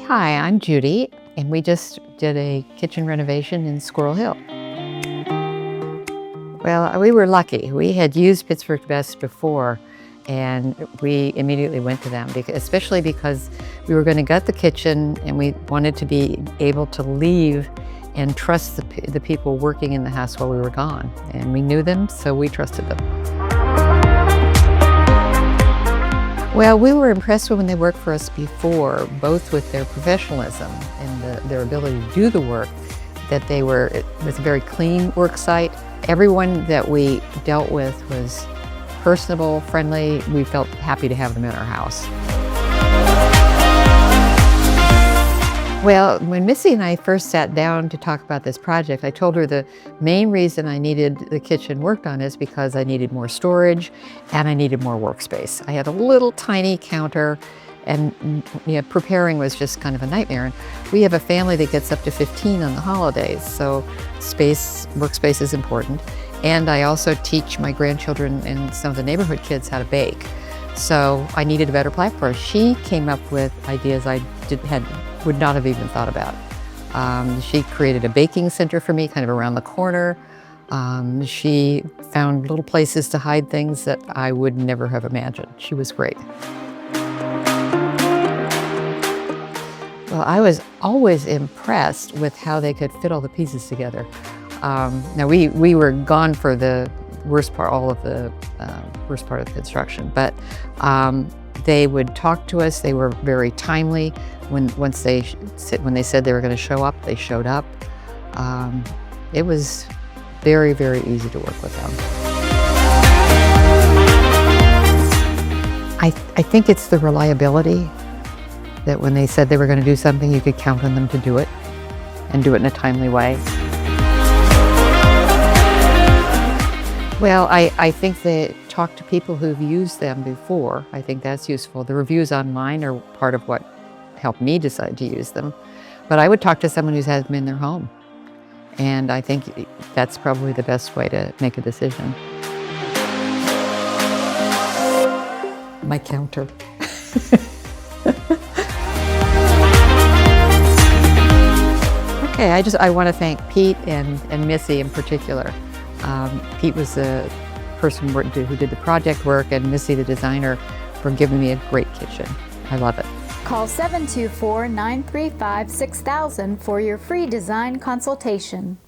Hi, I'm Judy, and we just did a kitchen renovation in Squirrel Hill. Well, we were lucky. We had used Pittsburgh Best before, and we immediately went to them, especially because we were going to gut the kitchen, and we wanted to be able to leave and trust the people working in the house while we were gone. And we knew them, so we trusted them. Well, we were impressed when they worked for us before, both with their professionalism and their ability to do the work, that it was a very clean work site. Everyone that we dealt with was personable, friendly. We felt happy to have them in our house. Well, when Missy and I first sat down to talk about this project, I told her the main reason I needed the kitchen worked on is because I needed more storage and I needed more workspace. I had a little tiny counter, and preparing was just kind of a nightmare. And we have a family that gets up to 15 on the holidays, so workspace is important. And I also teach my grandchildren and some of the neighborhood kids how to bake. So I needed a better platform. She came up with ideas I would not have even thought about. She created a baking center for me kind of around the corner. She found little places to hide things that I would never have imagined. She was great. Well, I was always impressed with how they could fit all the pieces together. Now we were gone for the worst part, all of the worst part of the construction, but they would talk to us. They were very timely. When they said they were going to show up, they showed up. It was very, very easy to work with them. I think it's the reliability, that when they said they were going to do something, you could count on them to do it and do it in a timely way. Well, I think they talk to people who've used them before. I think that's useful. The reviews online are part of what helped me decide to use them. But I would talk to someone who's had them in their home. And I think that's probably the best way to make a decision. My counter. Okay, I want to thank Pete and Missy in particular. Pete was the person who did the project work, and Missy, the designer, for giving me a great kitchen. I love it. Call 724-935-6000 for your free design consultation.